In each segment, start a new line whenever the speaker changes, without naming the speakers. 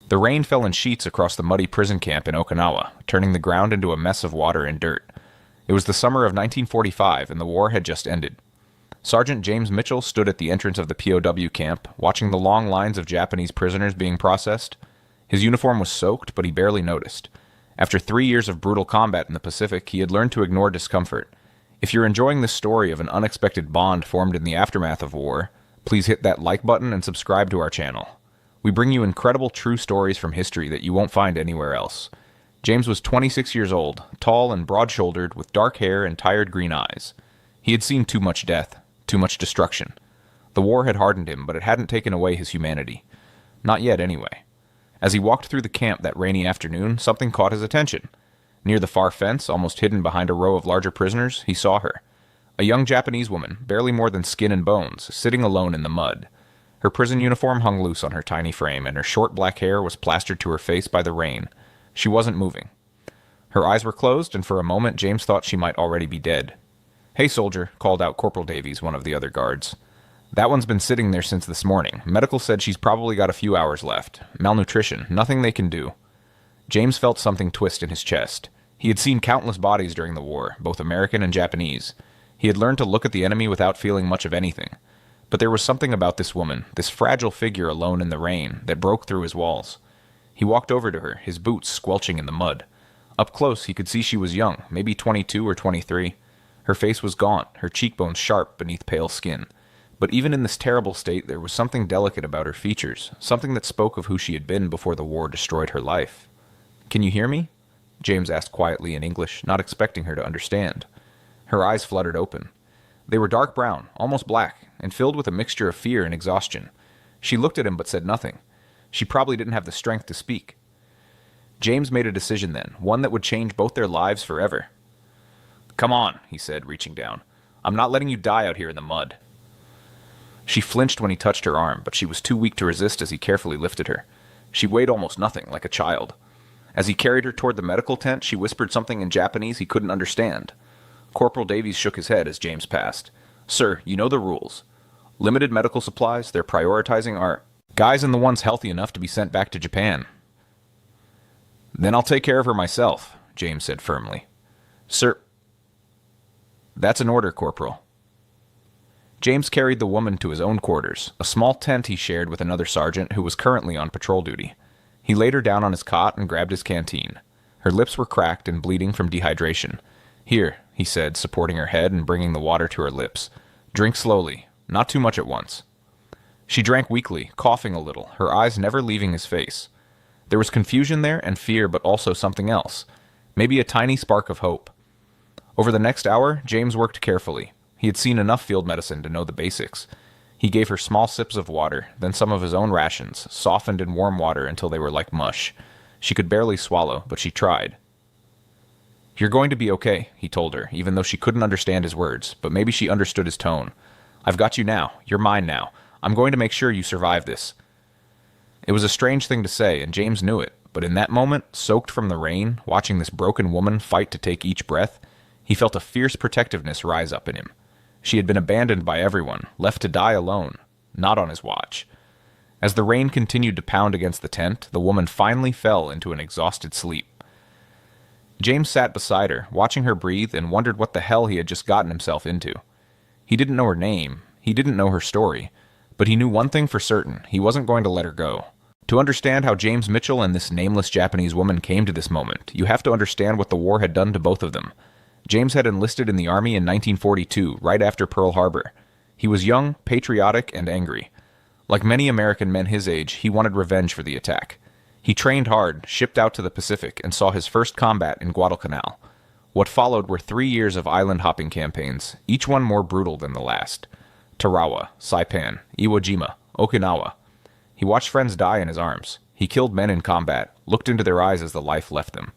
The rain fell in sheets across the muddy prison camp in Okinawa, turning the ground into a mess of water and dirt. It was the summer of 1945, and the war had just ended. Sergeant James Mitchell stood at the entrance of the POW camp, watching the long lines of Japanese prisoners being processed. His uniform was soaked, but he barely noticed. After 3 years of brutal combat in the Pacific, he had learned to ignore discomfort. If you're enjoying this story of an unexpected bond formed in the aftermath of war, please hit that like button and subscribe to our channel. We bring you incredible true stories from history that you won't find anywhere else. James was 26 years old, tall and broad-shouldered, with dark hair and tired green eyes. He had seen too much death, too much destruction. The war had hardened him, but it hadn't taken away his humanity. Not yet, anyway. As he walked through the camp that rainy afternoon, something caught his attention. Near the far fence, almost hidden behind a row of larger prisoners, he saw her. A young Japanese woman, barely more than skin and bones, sitting alone in the mud. Her prison uniform hung loose on her tiny frame, and her short black hair was plastered to her face by the rain. She wasn't moving. Her eyes were closed, and for a moment James thought she might already be dead. "Hey, soldier," called out Corporal Davies, one of the other guards. "That one's been sitting there since this morning. Medical said she's probably got a few hours left. Malnutrition. Nothing they can do." James felt something twist in his chest. He had seen countless bodies during the war, both American and Japanese. He had learned to look at the enemy without feeling much of anything. But there was something about this woman, this fragile figure alone in the rain, that broke through his walls. He walked over to her, his boots squelching in the mud. Up close, he could see she was young, maybe 22 or 23. Her face was gaunt, her cheekbones sharp beneath pale skin. But even in this terrible state, there was something delicate about her features, something that spoke of who she had been before the war destroyed her life. "Can you hear me?" James asked quietly in English, not expecting her to understand. Her eyes fluttered open. They were dark brown, almost black, and filled with a mixture of fear and exhaustion. She looked at him but said nothing. She probably didn't have the strength to speak. James made a decision then, one that would change both their lives forever. "Come on," he said, reaching down. "I'm not letting you die out here in the mud." She flinched when he touched her arm, but she was too weak to resist as he carefully lifted her. She weighed almost nothing, like a child. As he carried her toward the medical tent, she whispered something in Japanese he couldn't understand. Corporal Davies shook his head as James passed. "Sir, you know the rules. Limited medical supplies, they're prioritizing our guys and the ones healthy enough to be sent back to Japan." "Then I'll take care of her myself," James said firmly. "Sir, that's an order, Corporal." James carried the woman to his own quarters, a small tent he shared with another sergeant who was currently on patrol duty. He laid her down on his cot and grabbed his canteen. Her lips were cracked and bleeding from dehydration. "Here," he said, supporting her head and bringing the water to her lips. "Drink slowly, not too much at once." She drank weakly, coughing a little, her eyes never leaving his face. There was confusion there and fear, but also something else. Maybe a tiny spark of hope. Over the next hour, James worked carefully. He had seen enough field medicine to know the basics. He gave her small sips of water, then some of his own rations, softened in warm water until they were like mush. She could barely swallow, but she tried. "You're going to be okay," he told her, even though she couldn't understand his words, but maybe she understood his tone. "I've got you now. You're mine now. I'm going to make sure you survive this." It was a strange thing to say, and James knew it, but in that moment, soaked from the rain, watching this broken woman fight to take each breath, he felt a fierce protectiveness rise up in him. She had been abandoned by everyone, left to die alone, not on his watch. As the rain continued to pound against the tent, the woman finally fell into an exhausted sleep. James sat beside her, watching her breathe, and wondered what the hell he had just gotten himself into. He didn't know her name, he didn't know her story, but he knew one thing for certain: he wasn't going to let her go. To understand how James Mitchell and this nameless Japanese woman came to this moment, you have to understand what the war had done to both of them. James had enlisted in the Army in 1942, right after Pearl Harbor. He was young, patriotic, and angry. Like many American men his age, he wanted revenge for the attack. He trained hard, shipped out to the Pacific, and saw his first combat in Guadalcanal. What followed were 3 years of island-hopping campaigns, each one more brutal than the last. Tarawa, Saipan, Iwo Jima, Okinawa. He watched friends die in his arms. He killed men in combat, looked into their eyes as the life left them.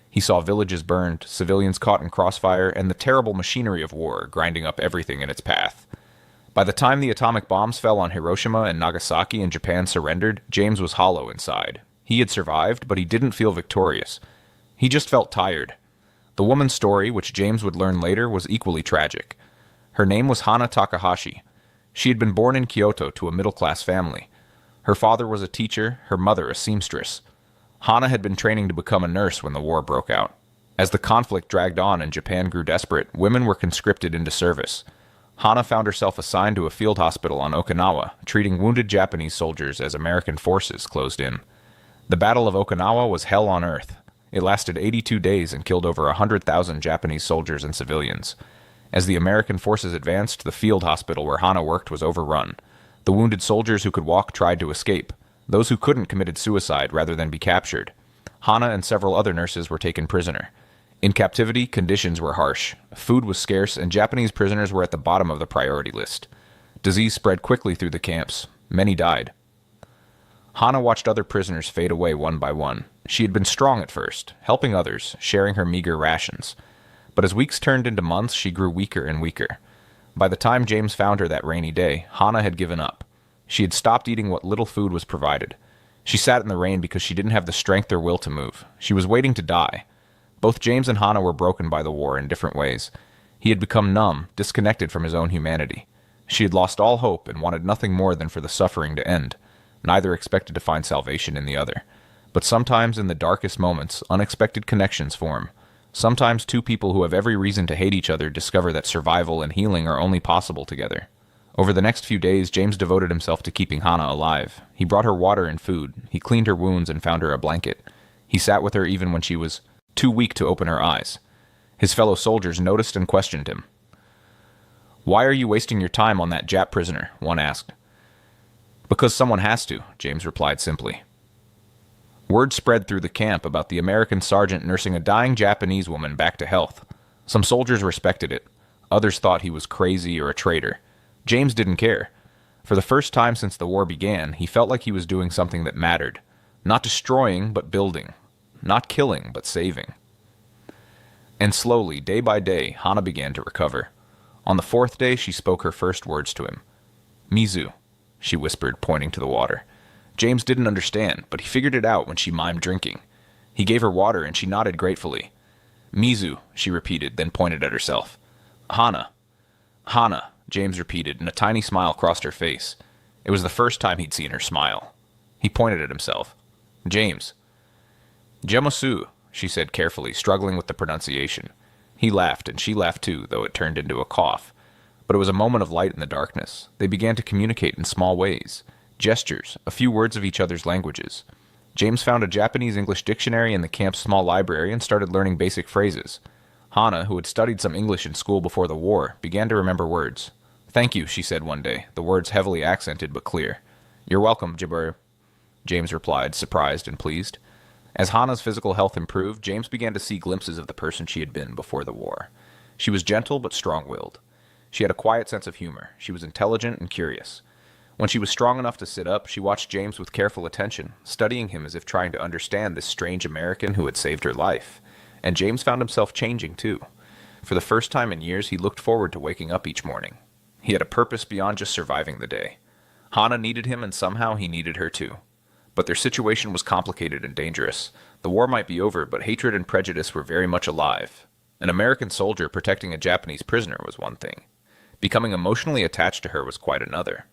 He saw villages burned, civilians caught in crossfire, and the terrible machinery of war grinding up everything in its path. By the time the atomic bombs fell on Hiroshima and Nagasaki and Japan surrendered, James was hollow inside. He had survived, but he didn't feel victorious. He just felt tired. The woman's story, which James would learn later, was equally tragic. Her name was Hana Takahashi. She had been born in Kyoto to a middle-class family. Her father was a teacher, her mother a seamstress. Hana had been training to become a nurse when the war broke out. As the conflict dragged on and Japan grew desperate, women were conscripted into service. Hana found herself assigned to a field hospital on Okinawa, treating wounded Japanese soldiers as American forces closed in. The Battle of Okinawa was hell on earth. It lasted 82 days and killed over 100,000 Japanese soldiers and civilians. As the American forces advanced, the field hospital where Hana worked was overrun. The wounded soldiers who could walk tried to escape. Those who couldn't committed suicide rather than be captured. Hana and several other nurses were taken prisoner. In captivity, conditions were harsh. Food was scarce, and Japanese prisoners were at the bottom of the priority list. Disease spread quickly through the camps. Many died. Hana watched other prisoners fade away one by one. She had been strong at first, helping others, sharing her meager rations. But as weeks turned into months, she grew weaker and weaker. By the time James found her that rainy day, Hana had given up. She had stopped eating what little food was provided. She sat in the rain because she didn't have the strength or will to move. She was waiting to die. Both James and Hana were broken by the war in different ways. He had become numb, disconnected from his own humanity. She had lost all hope and wanted nothing more than for the suffering to end. Neither expected to find salvation in the other. But sometimes in the darkest moments, unexpected connections form. Sometimes two people who have every reason to hate each other discover that survival and healing are only possible together. Over the next few days, James devoted himself to keeping Hana alive. He brought her water and food. He cleaned her wounds and found her a blanket. He sat with her even when she was too weak to open her eyes. His fellow soldiers noticed and questioned him. "Why are you wasting your time on that Jap prisoner?" one asked. "Because someone has to," James replied simply. Word spread through the camp about the American sergeant nursing a dying Japanese woman back to health. Some soldiers respected it. Others thought he was crazy or a traitor. James didn't care. For the first time since the war began, he felt like he was doing something that mattered. Not destroying, but building. Not killing, but saving. And slowly, day by day, Hana began to recover. On the fourth day, she spoke her first words to him. "Mizu," she whispered, pointing to the water. James didn't understand, but he figured it out when she mimed drinking. He gave her water, and she nodded gratefully. "Mizu," she repeated, then pointed at herself. "Hana." "Hana," James repeated, and a tiny smile crossed her face. It was the first time he'd seen her smile. He pointed at himself. "James." "Jamasu," she said carefully, struggling with the pronunciation. He laughed, and she laughed too, though it turned into a cough. But it was a moment of light in the darkness. They began to communicate in small ways. Gestures, a few words of each other's languages. James found a Japanese-English dictionary in the camp's small library and started learning basic phrases. Hana, who had studied some English in school before the war, began to remember words. "Thank you," she said one day, the words heavily accented but clear. "You're welcome, Jabir," James replied, surprised and pleased. As Hana's physical health improved, James began to see glimpses of the person she had been before the war. She was gentle but strong-willed. She had a quiet sense of humor. She was intelligent and curious. When she was strong enough to sit up, she watched James with careful attention, studying him as if trying to understand this strange American who had saved her life. And James found himself changing, too. For the first time in years, he looked forward to waking up each morning. He had a purpose beyond just surviving the day. Hana needed him, and somehow he needed her, too. But their situation was complicated and dangerous. The war might be over, but hatred and prejudice were very much alive. An American soldier protecting a Japanese prisoner was one thing. Becoming emotionally attached to her was quite another.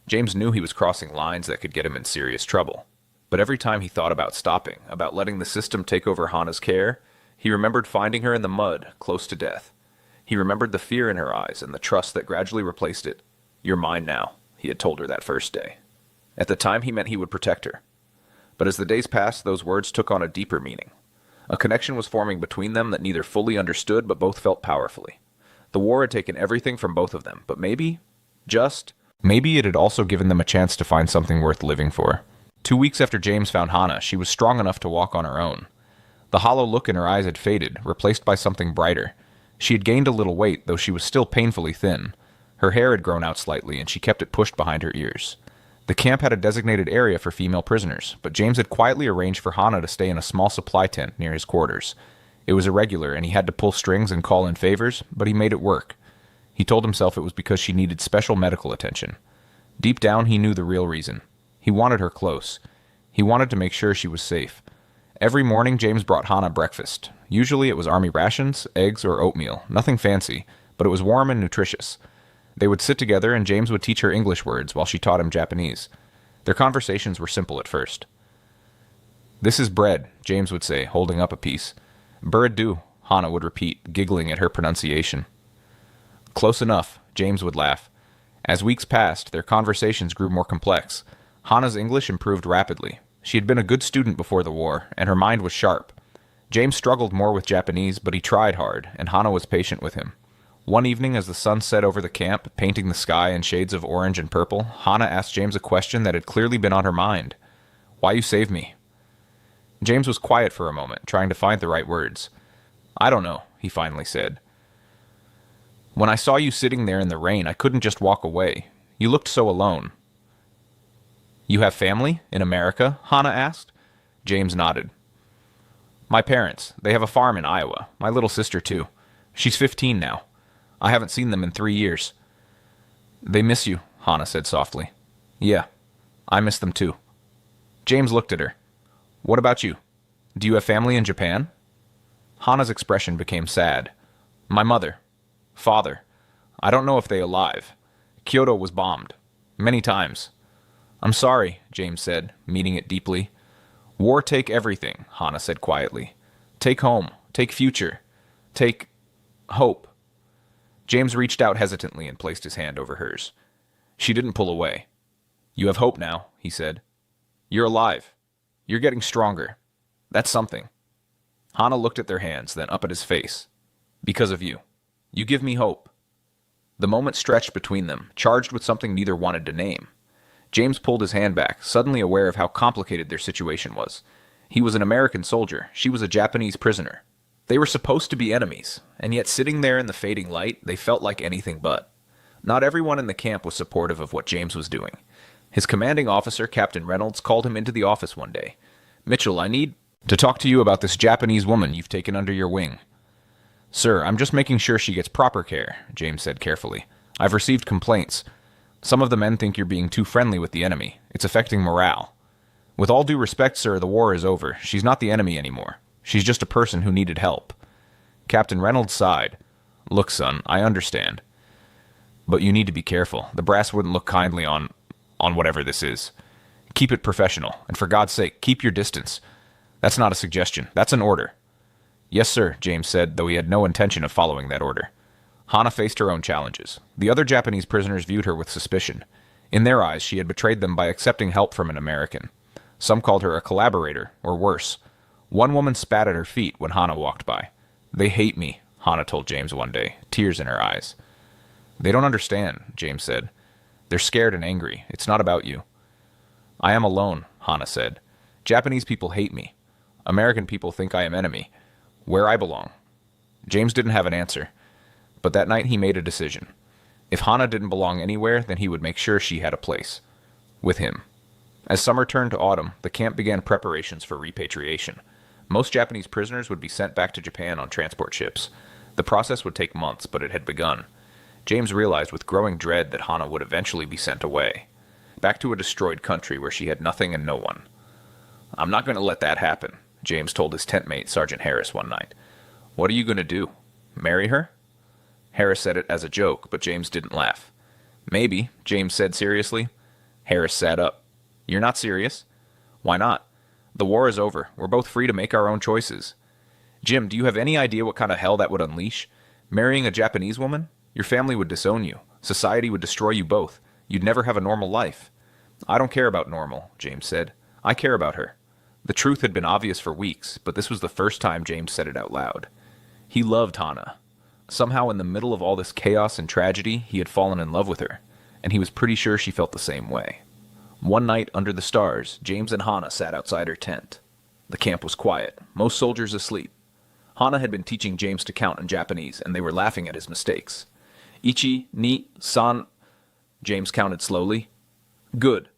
James knew he was crossing lines that could get him in serious trouble. But every time he thought about stopping, about letting the system take over Hana's care, he remembered finding her in the mud, close to death. He remembered the fear in her eyes and the trust that gradually replaced it. "You're mine now," he had told her that first day. At the time, he meant he would protect her. But as the days passed, those words took on a deeper meaning. A connection was forming between them that neither fully understood but both felt powerfully. The war had taken everything from both of them, but maybe it had also given them a chance to find something worth living for. 2 weeks after James found Hana, she was strong enough to walk on her own. The hollow look in her eyes had faded, replaced by something brighter. She had gained a little weight, though she was still painfully thin. Her hair had grown out slightly, and she kept it pushed behind her ears. The camp had a designated area for female prisoners, but James had quietly arranged for Hana to stay in a small supply tent near his quarters. It was irregular, and he had to pull strings and call in favors, but he made it work. He told himself it was because she needed special medical attention. Deep down, he knew the real reason. He wanted her close. He wanted to make sure she was safe. Every morning, James brought Hana breakfast. Usually it was army rations, eggs, or oatmeal. Nothing fancy, but it was warm and nutritious. They would sit together, and James would teach her English words while she taught him Japanese. Their conversations were simple at first. "This is bread," James would say, holding up a piece. "Burradu," Hana would repeat, giggling at her pronunciation. "Close enough," James would laugh. As weeks passed, their conversations grew more complex. Hana's English improved rapidly. She had been a good student before the war, and her mind was sharp. James struggled more with Japanese, but he tried hard, and Hana was patient with him. One evening, as the sun set over the camp, painting the sky in shades of orange and purple, Hana asked James a question that had clearly been on her mind. "Why you save me?" James was quiet for a moment, trying to find the right words. "I don't know," he finally said. "When I saw you sitting there in the rain, I couldn't just walk away. You looked so alone." "You have family in America?" Hana asked. James nodded. "My parents. They have a farm in Iowa. My little sister, too. She's 15 now. I haven't seen them in 3 years." "They miss you," Hana said softly. "Yeah, I miss them too." James looked at her. "What about you? Do you have family in Japan?" Hana's expression became sad. "My mother. Father. I don't know if they're alive. Kyoto was bombed. Many times." "I'm sorry," James said, meaning it deeply. "War take everything," Hana said quietly. "Take home. Take future. Take hope." James reached out hesitantly and placed his hand over hers. She didn't pull away. "You have hope now," he said. "You're alive. You're getting stronger. That's something." Hana looked at their hands, then up at his face. "Because of you. You give me hope." The moment stretched between them, charged with something neither wanted to name. James pulled his hand back, suddenly aware of how complicated their situation was. He was an American soldier. She was a Japanese prisoner. They were supposed to be enemies, and yet sitting there in the fading light, they felt like anything but. Not everyone in the camp was supportive of what James was doing. His commanding officer, Captain Reynolds, called him into the office one day. "Mitchell, I need to talk to you about this Japanese woman you've taken under your wing." "Sir, I'm just making sure she gets proper care," James said carefully. "I've received complaints. Some of the men think you're being too friendly with the enemy. It's affecting morale. With all due respect, sir, the war is over. She's not the enemy anymore. She's just a person who needed help." Captain Reynolds sighed. "Look, son, I understand. But you need to be careful. The brass wouldn't look kindly on whatever this is. Keep it professional, and for God's sake, keep your distance. That's not a suggestion. That's an order." "Yes, sir," James said, though he had no intention of following that order. Hana faced her own challenges. The other Japanese prisoners viewed her with suspicion. In their eyes, she had betrayed them by accepting help from an American. Some called her a collaborator, or worse. One woman spat at her feet when Hana walked by. "They hate me," Hana told James one day, tears in her eyes. "They don't understand," James said. "They're scared and angry. It's not about you." "I am alone," Hana said. "Japanese people hate me. American people think I am enemy. Where I belong." James didn't have an answer, but that night he made a decision. If Hana didn't belong anywhere, then he would make sure she had a place. With him. As summer turned to autumn, the camp began preparations for repatriation. Most Japanese prisoners would be sent back to Japan on transport ships. The process would take months, but it had begun. James realized with growing dread that Hana would eventually be sent away. Back to a destroyed country where she had nothing and no one. "I'm not going to let that happen," James told his tent mate, Sergeant Harris, one night. "What are you going to do? Marry her?" Harris said it as a joke, but James didn't laugh. "Maybe," James said seriously. Harris sat up. "You're not serious?" "Why not? The war is over. We're both free to make our own choices." "Jim, do you have any idea what kind of hell that would unleash? Marrying a Japanese woman? Your family would disown you. Society would destroy you both. You'd never have a normal life." "I don't care about normal," James said. "I care about her." The truth had been obvious for weeks, but this was the first time James said it out loud. He loved Hana. Somehow in the middle of all this chaos and tragedy, he had fallen in love with her, and he was pretty sure she felt the same way. One night, under the stars, James and Hana sat outside her tent. The camp was quiet, most soldiers asleep. Hana had been teaching James to count in Japanese, and they were laughing at his mistakes. "Ichi, ni, san," James counted slowly. "Good."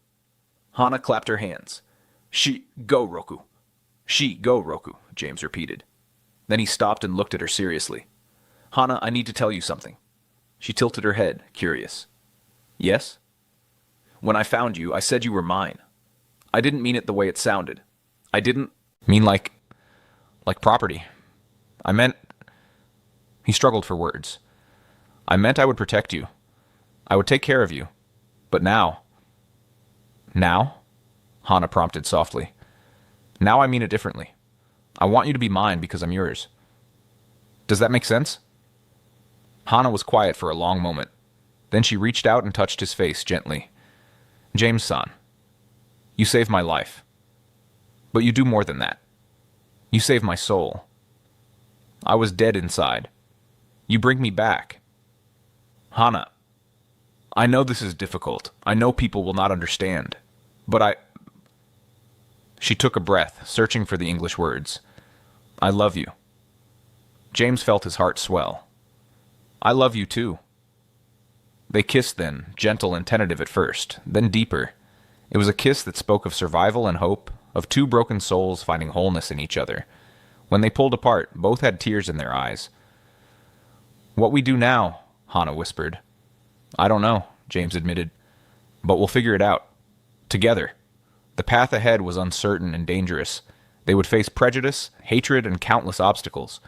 Hana clapped her hands. "Shi, go, Roku." "Shi, go, Roku," James repeated. Then he stopped and looked at her seriously. "Hana, I need to tell you something." She tilted her head, curious. "Yes?" "When I found you, I said you were mine. I didn't mean it the way it sounded. I didn't mean like property. I meant..." He struggled for words. "I meant I would protect you. I would take care of you. But now..." Now? Hana prompted softly. Now I mean it differently. I want you to be mine because I'm yours. Does that make sense? Hana was quiet for a long moment. Then she reached out and touched his face gently. James-san, you saved my life. But you do more than that. You saved my soul. I was dead inside. You bring me back. Hana, I know this is difficult. I know people will not understand. But She took a breath, searching for the English words. I love you. James felt his heart swell. I love you too. They kissed then, gentle and tentative at first, then deeper. It was a kiss that spoke of survival and hope, of two broken souls finding wholeness in each other. When they pulled apart, both had tears in their eyes. What we do now, Hana whispered. I don't know, James admitted. But we'll figure it out. Together. The path ahead was uncertain and dangerous. They would face prejudice, hatred, and countless obstacles.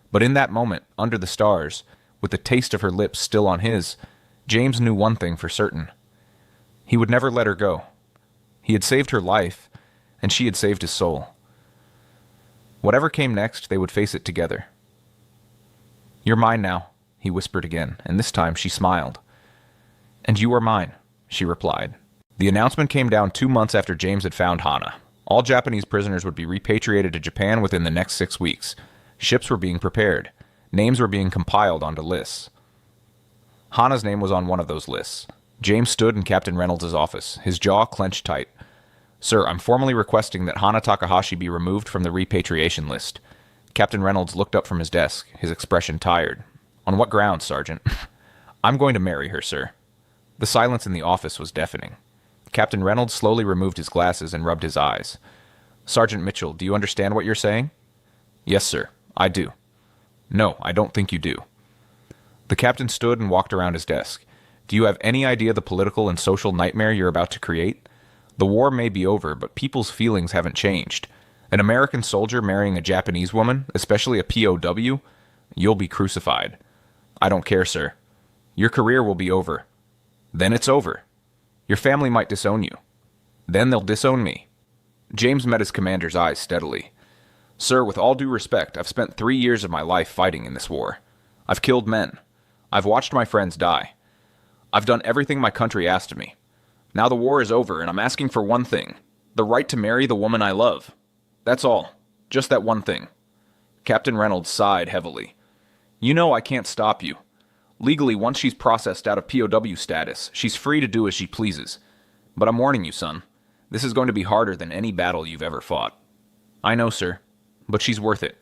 But in that moment, under the stars, with the taste of her lips still on his, James knew one thing for certain. He would never let her go. He had saved her life, and she had saved his soul. Whatever came next, they would face it together. You're mine now, he whispered again, and this time she smiled. And you are mine, she replied. The announcement came down 2 months after James had found Hana. All Japanese prisoners would be repatriated to Japan within the next 6 weeks. Ships were being prepared. Names were being compiled onto lists. Hana's name was on one of those lists. James stood in Captain Reynolds' office, his jaw clenched tight. Sir, I'm formally requesting that Hana Takahashi be removed from the repatriation list. Captain Reynolds looked up from his desk, his expression tired. On what grounds, Sergeant? I'm going to marry her, sir. The silence in the office was deafening. Captain Reynolds slowly removed his glasses and rubbed his eyes. Sergeant Mitchell, do you understand what you're saying? Yes, sir, I do. No, I don't think you do. The captain stood and walked around his desk. Do you have any idea the political and social nightmare you're about to create? The war may be over, but people's feelings haven't changed. An American soldier marrying a Japanese woman, especially a POW, you'll be crucified. I don't care, sir. Your career will be over. Then it's over. Your family might disown you. Then they'll disown me. James met his commander's eyes steadily. Sir, with all due respect, I've spent 3 years of my life fighting in this war. I've killed men. I've watched my friends die. I've done everything my country asked of me. Now the war is over, and I'm asking for one thing. The right to marry the woman I love. That's all. Just that one thing. Captain Reynolds sighed heavily. You know I can't stop you. Legally, once she's processed out of POW status, she's free to do as she pleases. But I'm warning you, son. This is going to be harder than any battle you've ever fought. I know, sir. But she's worth it.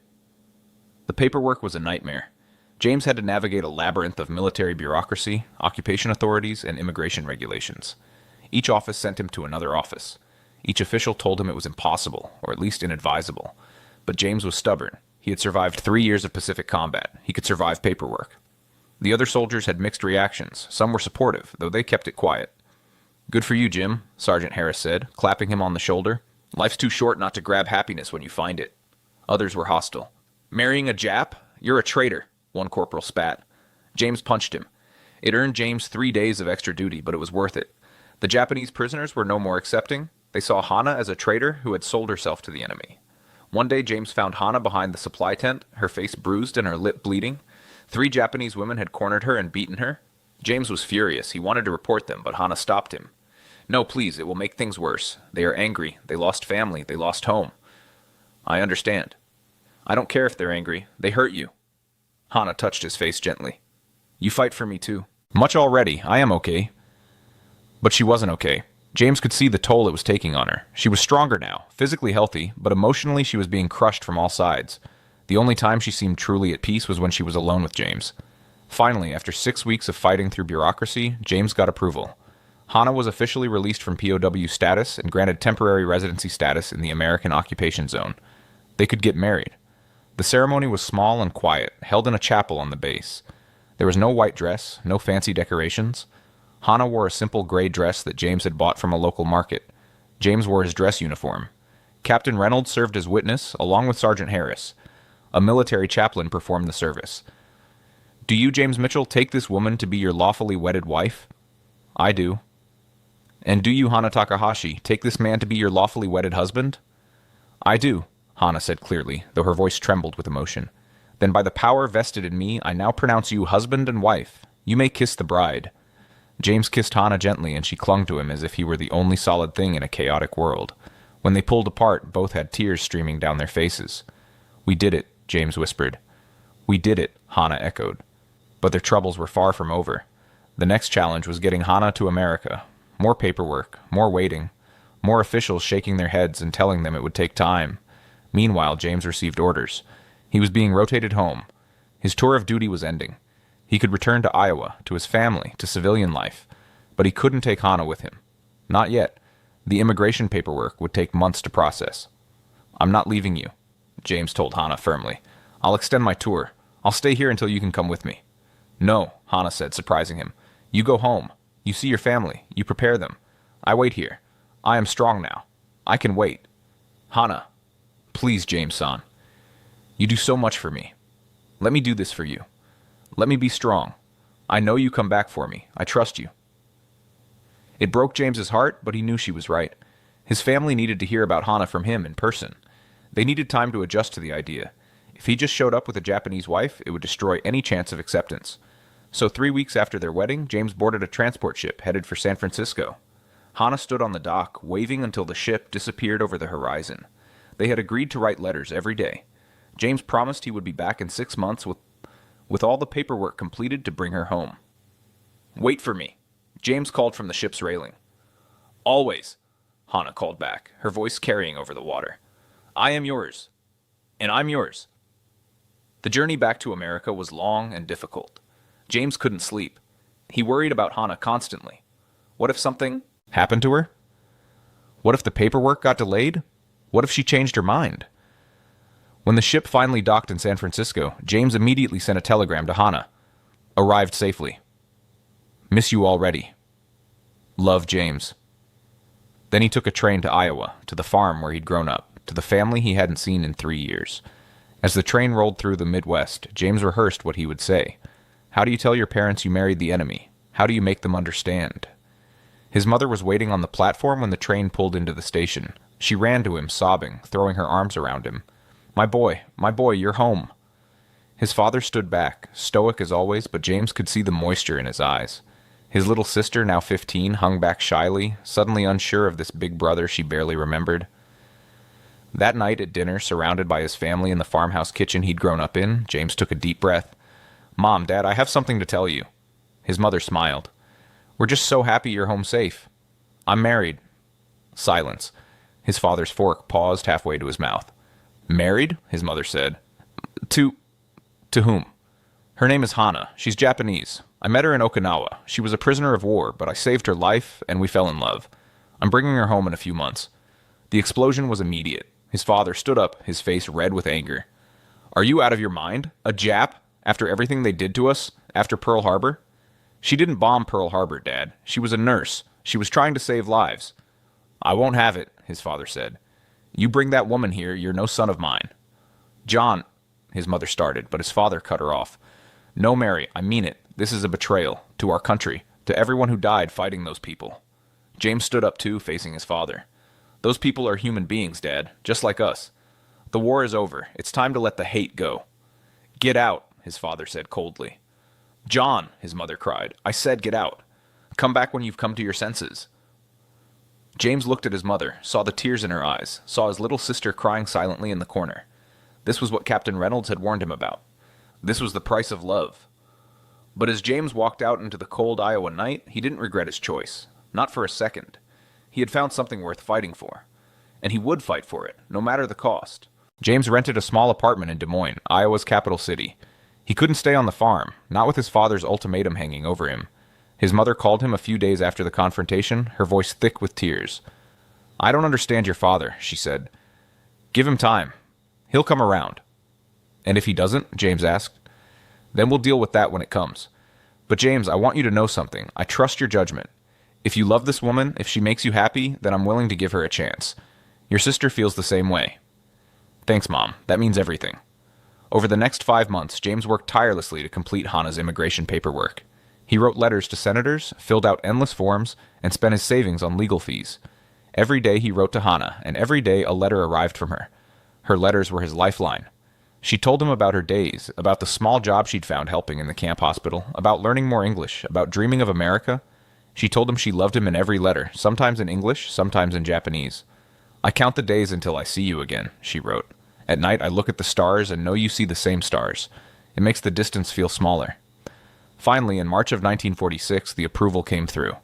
The paperwork was a nightmare. James had to navigate a labyrinth of military bureaucracy, occupation authorities, and immigration regulations. Each office sent him to another office. Each official told him it was impossible, or at least inadvisable. But James was stubborn. He had survived 3 years of Pacific combat. He could survive paperwork. The other soldiers had mixed reactions. Some were supportive, though they kept it quiet. Good for you, Jim, Sergeant Harris said, clapping him on the shoulder. Life's too short not to grab happiness when you find it. Others were hostile. Marrying a Jap? You're a traitor, one corporal spat. James punched him. It earned James 3 days of extra duty, but it was worth it. The Japanese prisoners were no more accepting. They saw Hana as a traitor who had sold herself to the enemy. One day James found Hana behind the supply tent, her face bruised and her lip bleeding. 3 Japanese women had cornered her and beaten her. James was furious. He wanted to report them, but Hana stopped him. No, please, it will make things worse. They are angry. They lost family. They lost home. I understand. I don't care if they're angry. They hurt you. Hana touched his face gently. You fight for me too. Much already. I am okay. But she wasn't okay. James could see the toll it was taking on her. She was stronger now, physically healthy, but emotionally she was being crushed from all sides. The only time she seemed truly at peace was when she was alone with James. Finally, after 6 weeks of fighting through bureaucracy, James got approval. Hana was officially released from POW status and granted temporary residency status in the American occupation zone. They could get married. The ceremony was small and quiet, held in a chapel on the base. There was no white dress, no fancy decorations. Hana wore a simple gray dress that James had bought from a local market. James wore his dress uniform. Captain Reynolds served as witness, along with Sergeant Harris. A military chaplain performed the service. Do you, James Mitchell, take this woman to be your lawfully wedded wife? I do. And do you, Hana Takahashi, take this man to be your lawfully wedded husband? I do, Hana said clearly, though her voice trembled with emotion. Then by the power vested in me, I now pronounce you husband and wife. You may kiss the bride. James kissed Hana gently, and she clung to him as if he were the only solid thing in a chaotic world. When they pulled apart, both had tears streaming down their faces. We did it, James whispered. We did it, Hana echoed. But their troubles were far from over. The next challenge was getting Hana to America. More paperwork, more waiting, more officials shaking their heads and telling them it would take time. Meanwhile, James received orders. He was being rotated home. His tour of duty was ending. He could return to Iowa, to his family, to civilian life, but he couldn't take Hana with him. Not yet. The immigration paperwork would take months to process. I'm not leaving you, James told Hana firmly. I'll extend my tour. I'll stay here until you can come with me. No, Hana said, surprising him. You go home. You see your family. You prepare them. I wait here. I am strong now. I can wait. Hana, please, James-san. You do so much for me. Let me do this for you. Let me be strong. I know you come back for me. I trust you. It broke James's heart, but he knew she was right. His family needed to hear about Hana from him in person. They needed time to adjust to the idea. If he just showed up with a Japanese wife, it would destroy any chance of acceptance. So 3 weeks after their wedding, James boarded a transport ship headed for San Francisco. Hana stood on the dock, waving until the ship disappeared over the horizon. They had agreed to write letters every day. James promised he would be back in 6 months with all the paperwork completed to bring her home. Wait for me, James called from the ship's railing. Always, Hana called back, her voice carrying over the water. I am yours, and I'm yours. The journey back to America was long and difficult. James couldn't sleep. He worried about Hana constantly. What if something happened to her? What if the paperwork got delayed? What if she changed her mind? When the ship finally docked in San Francisco, James immediately sent a telegram to Hana. Arrived safely. Miss you already. Love, James. Then he took a train to Iowa, to the farm where he'd grown up, to the family he hadn't seen in 3 years. As the train rolled through the Midwest, James rehearsed what he would say. How do you tell your parents you married the enemy? How do you make them understand? His mother was waiting on the platform when the train pulled into the station. She ran to him, sobbing, throwing her arms around him. My boy, you're home. His father stood back, stoic as always, but James could see the moisture in his eyes. His little sister, now 15, hung back shyly, suddenly unsure of this big brother she barely remembered. That night at dinner, surrounded by his family in the farmhouse kitchen he'd grown up in, James took a deep breath. Mom, Dad, I have something to tell you. His mother smiled. We're just so happy you're home safe. I'm married. Silence. His father's fork paused halfway to his mouth. Married? His mother said. To whom? Her name is Hana. She's Japanese. I met her in Okinawa. She was a prisoner of war, but I saved her life, and we fell in love. I'm bringing her home in a few months. The explosion was immediate. His father stood up, his face red with anger. Are you out of your mind? A Jap? After everything they did to us? After Pearl Harbor? She didn't bomb Pearl Harbor, Dad. She was a nurse. She was trying to save lives. I won't have it, his father said. You bring that woman here, you're no son of mine. John, his mother started, but his father cut her off. No, Mary, I mean it. This is a betrayal. To our country. To everyone who died fighting those people. James stood up too, facing his father. Those people are human beings, Dad, just like us. The war is over. It's time to let the hate go. Get out, his father said coldly. John, his mother cried, I said get out. Come back when you've come to your senses. James looked at his mother, saw the tears in her eyes, saw his little sister crying silently in the corner. This was what Captain Reynolds had warned him about. This was the price of love. But as James walked out into the cold Iowa night, he didn't regret his choice. Not for a second. He had found something worth fighting for. And he would fight for it, no matter the cost. James rented a small apartment in Des Moines, Iowa's capital city. He couldn't stay on the farm, not with his father's ultimatum hanging over him. His mother called him a few days after the confrontation, her voice thick with tears. I don't understand your father, she said. Give him time. He'll come around. And if he doesn't, James asked, then we'll deal with that when it comes. But James, I want you to know something. I trust your judgment. If you love this woman, if she makes you happy, then I'm willing to give her a chance. Your sister feels the same way. Thanks, Mom. That means everything. Over the next 5 months, James worked tirelessly to complete Hana's immigration paperwork. He wrote letters to senators, filled out endless forms, and spent his savings on legal fees. Every day he wrote to Hana, and every day a letter arrived from her. Her letters were his lifeline. She told him about her days, about the small job she'd found helping in the camp hospital, about learning more English, about dreaming of America. She told him she loved him in every letter, sometimes in English, sometimes in Japanese. "I count the days until I see you again," she wrote. "At night I look at the stars and know you see the same stars. It makes the distance feel smaller." Finally, in March of 1946, the approval came through.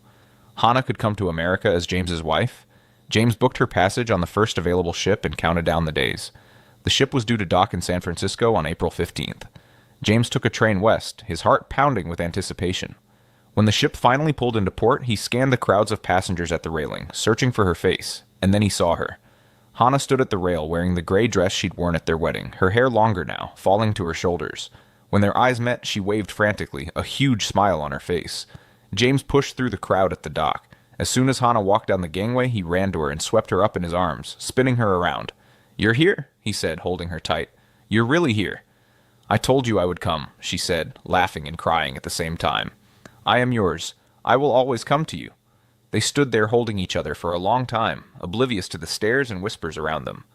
Hana could come to America as James's wife. James booked her passage on the first available ship and counted down the days. The ship was due to dock in San Francisco on April 15th. James took a train west, his heart pounding with anticipation. When the ship finally pulled into port, he scanned the crowds of passengers at the railing, searching for her face, and then he saw her. Hana stood at the rail wearing the gray dress she'd worn at their wedding, her hair longer now, falling to her shoulders. When their eyes met, she waved frantically, a huge smile on her face. James pushed through the crowd at the dock. As soon as Hana walked down the gangway, he ran to her and swept her up in his arms, spinning her around. "You're here," he said, holding her tight. "You're really here." "I told you I would come," she said, laughing and crying at the same time. "I am yours. I will always come to you." They stood there holding each other for a long time, oblivious to the stares and whispers around them.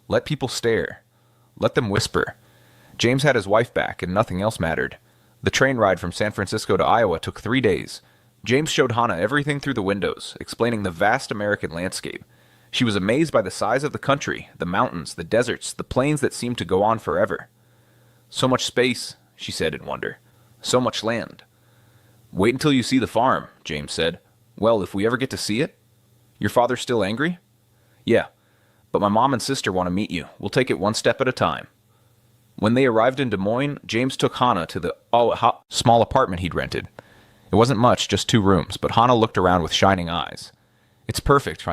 Let people stare. Let them whisper. James had his wife back, and nothing else mattered. The train ride from San Francisco to Iowa took 3 days. James showed Hana everything through the windows, explaining the vast American landscape. She was amazed by the size of the country, the mountains, the deserts, the plains that seemed to go on forever. "So much space," she said in wonder. "So much land." "Wait until you see the farm," James said. "Well, if we ever get to see it?" "Your father's still angry?" "Yeah, but my mom and sister want to meet you. We'll take it one step at a time." When they arrived in Des Moines, James took Hana to the small apartment he'd rented. It wasn't much, just 2 rooms, but Hana looked around with shining eyes. "It's perfect,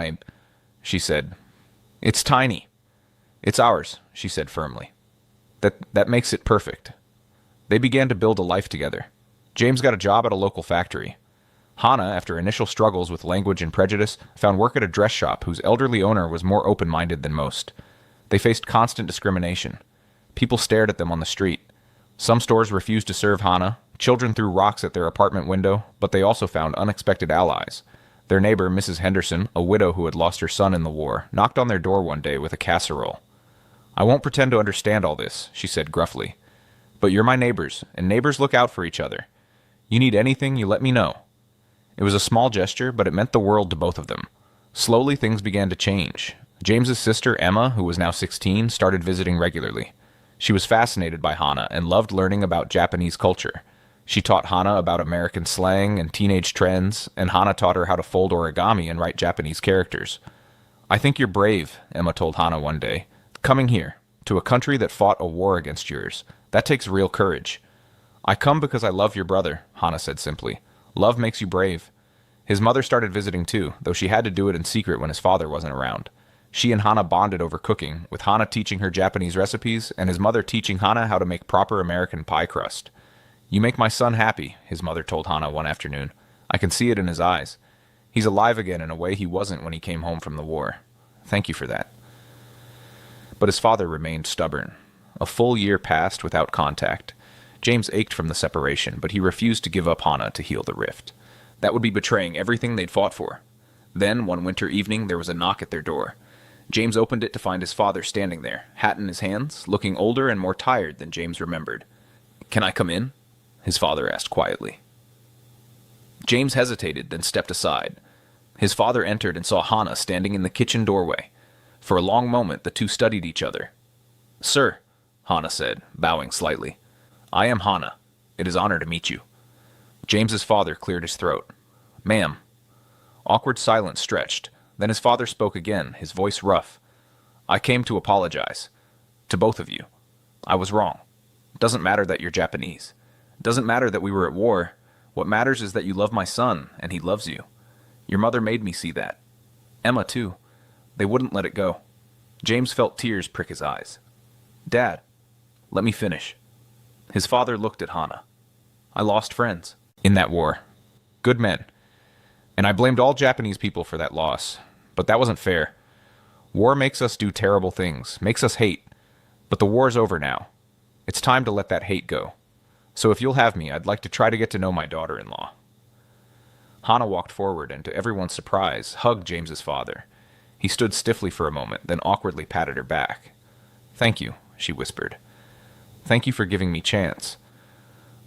she said. "It's tiny." "It's ours," she said firmly. That makes it perfect." They began to build a life together. James got a job at a local factory. Hana, after initial struggles with language and prejudice, found work at a dress shop whose elderly owner was more open-minded than most. They faced constant discrimination. People stared at them on the street. Some stores refused to serve Hana. Children threw rocks at their apartment window, but they also found unexpected allies. Their neighbor, Mrs. Henderson, a widow who had lost her son in the war, knocked on their door one day with a casserole. "I won't pretend to understand all this," she said gruffly. "But you're my neighbors, and neighbors look out for each other. You need anything, you let me know." It was a small gesture, but it meant the world to both of them. Slowly, things began to change. James's sister, Emma, who was now 16, started visiting regularly. She was fascinated by Hana and loved learning about Japanese culture. She taught Hana about American slang and teenage trends, and Hana taught her how to fold origami and write Japanese characters. "I think you're brave," Emma told Hana one day. "Coming here, to a country that fought a war against yours. That takes real courage." "I come because I love your brother," Hana said simply. "Love makes you brave." His mother started visiting too, though she had to do it in secret when his father wasn't around. She and Hana bonded over cooking, with Hana teaching her Japanese recipes and his mother teaching Hana how to make proper American pie crust. "You make my son happy," his mother told Hana one afternoon. "I can see it in his eyes. He's alive again in a way he wasn't when he came home from the war. Thank you for that." But his father remained stubborn. A full year passed without contact. James ached from the separation, but he refused to give up Hana to heal the rift. That would be betraying everything they'd fought for. Then, one winter evening, there was a knock at their door. James opened it to find his father standing there, hat in his hands, looking older and more tired than James remembered. "Can I come in?" his father asked quietly. James hesitated, then stepped aside. His father entered and saw Hana standing in the kitchen doorway. For a long moment, the two studied each other. "Sir," Hana said, bowing slightly. "I am Hana. It is an honor to meet you." James's father cleared his throat. "Ma'am." Awkward silence stretched. Then his father spoke again, his voice rough. "I came to apologize. To both of you. I was wrong. It doesn't matter that you're Japanese. It doesn't matter that we were at war. What matters is that you love my son, and he loves you. Your mother made me see that. Emma, too. They wouldn't let it go." James felt tears prick his eyes. "Dad, let me finish." His father looked at Hana. "I lost friends in that war. Good men. And I blamed all Japanese people for that loss. But that wasn't fair. War makes us do terrible things, makes us hate. But the war's over now. It's time to let that hate go. So if you'll have me, I'd like to try to get to know my daughter-in-law." Hannah walked forward and, to everyone's surprise, hugged James's father. He stood stiffly for a moment, then awkwardly patted her back. "Thank you," she whispered. "Thank you for giving me chance.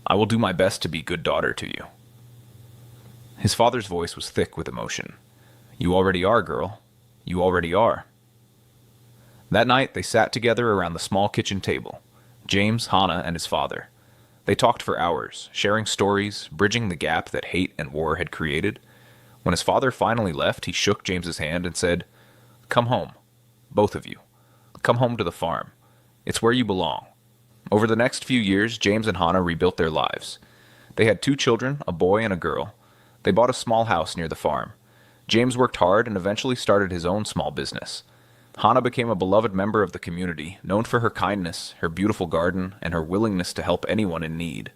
I will do my best to be good daughter to you." His father's voice was thick with emotion. "You already are, girl. You already are." That night, they sat together around the small kitchen table, James, Hannah, and his father. They talked for hours, sharing stories, bridging the gap that hate and war had created. When his father finally left, he shook James's hand and said, "Come home, both of you. Come home to the farm. It's where you belong." Over the next few years, James and Hannah rebuilt their lives. They had 2 children, a boy and a girl. They bought a small house near the farm. James worked hard and eventually started his own small business. Hannah became a beloved member of the community, known for her kindness, her beautiful garden, and her willingness to help anyone in need.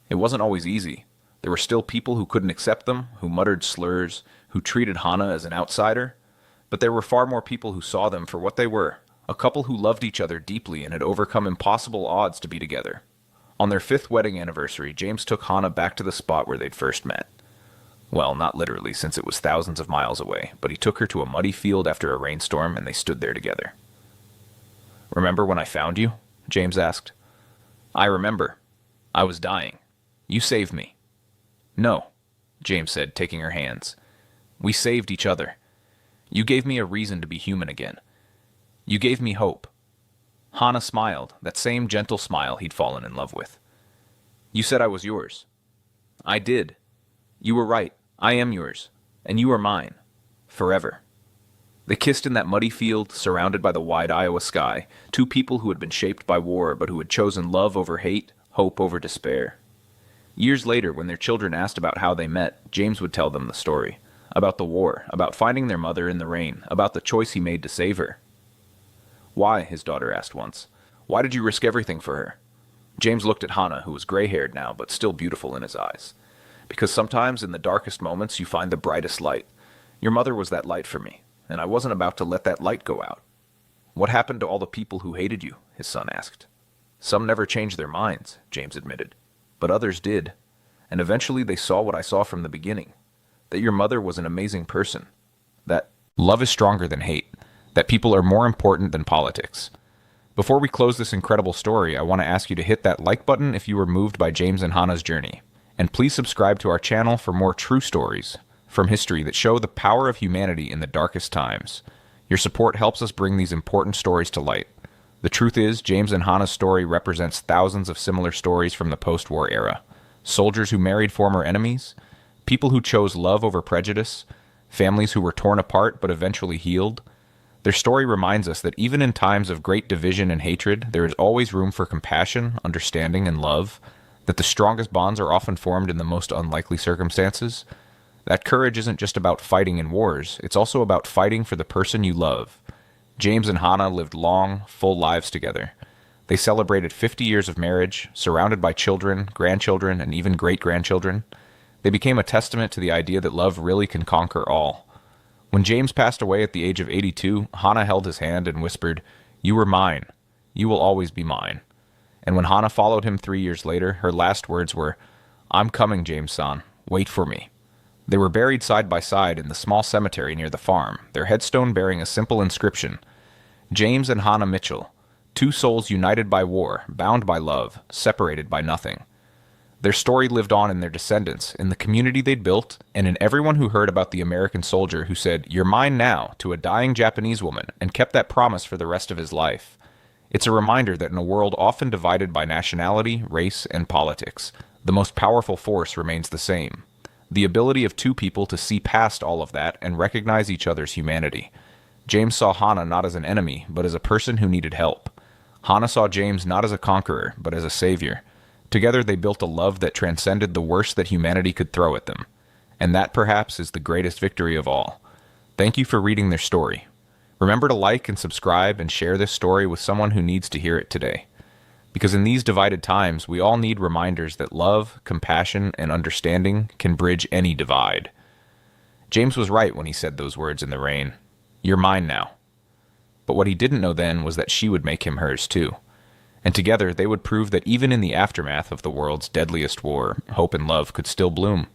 It wasn't always easy. There were still people who couldn't accept them, who muttered slurs, who treated Hannah as an outsider. But there were far more people who saw them for what they were, a couple who loved each other deeply and had overcome impossible odds to be together. On their 5th wedding anniversary, James took Hannah back to the spot where they'd first met. Well, not literally, since it was thousands of miles away, but he took her to a muddy field after a rainstorm, and they stood there together. "Remember when I found you?" James asked. "I remember. I was dying. You saved me." "No," James said, taking her hands. "We saved each other. You gave me a reason to be human again. You gave me hope." Hannah smiled, that same gentle smile he'd fallen in love with. "You said I was yours." "I did. You were right. I am yours, and you are mine. Forever." They kissed in that muddy field, surrounded by the wide Iowa sky, 2 people who had been shaped by war, but who had chosen love over hate, hope over despair. Years later, when their children asked about how they met, James would tell them the story. About the war, about finding their mother in the rain, about the choice he made to save her. "Why?" his daughter asked once. "Why did you risk everything for her?" James looked at Hannah, who was gray-haired now, but still beautiful in his eyes. "Because sometimes in the darkest moments you find the brightest light. Your mother was that light for me, and I wasn't about to let that light go out." "What happened to all the people who hated you?" his son asked. "Some never changed their minds," James admitted. "But others did. And eventually they saw what I saw from the beginning. That your mother was an amazing person. That love is stronger than hate. That people are more important than politics." Before we close this incredible story, I want to ask you to hit that like button if you were moved by James and Hannah's journey. And please subscribe to our channel for more true stories from history that show the power of humanity in the darkest times. Your support helps us bring these important stories to light. The truth is, James and Hannah's story represents thousands of similar stories from the post-war era. Soldiers who married former enemies, people who chose love over prejudice, families who were torn apart but eventually healed. Their story reminds us that even in times of great division and hatred, there is always room for compassion, understanding, and love, that the strongest bonds are often formed in the most unlikely circumstances. That courage isn't just about fighting in wars, it's also about fighting for the person you love. James and Hannah lived long, full lives together. They celebrated 50 years of marriage, surrounded by children, grandchildren, and even great-grandchildren. They became a testament to the idea that love really can conquer all. When James passed away at the age of 82, Hannah held his hand and whispered, "You were mine. You will always be mine." And when Hannah followed him 3 years later, her last words were, "I'm coming, James-san. Wait for me." They were buried side by side in the small cemetery near the farm, their headstone bearing a simple inscription, "James and Hannah Mitchell, 2 souls united by war, bound by love, separated by nothing." Their story lived on in their descendants, in the community they'd built, and in everyone who heard about the American soldier who said, "You're mine now," to a dying Japanese woman, and kept that promise for the rest of his life. It's a reminder that in a world often divided by nationality, race, and politics, the most powerful force remains the same. The ability of 2 people to see past all of that and recognize each other's humanity. James saw Hannah not as an enemy, but as a person who needed help. Hannah saw James not as a conqueror, but as a savior. Together they built a love that transcended the worst that humanity could throw at them. And that, perhaps, is the greatest victory of all. Thank you for reading their story. Remember to like and subscribe and share this story with someone who needs to hear it today. Because in these divided times, we all need reminders that love, compassion, and understanding can bridge any divide. James was right when he said those words in the rain. "You're mine now." But what he didn't know then was that she would make him hers too. And together they would prove that even in the aftermath of the world's deadliest war, hope and love could still bloom.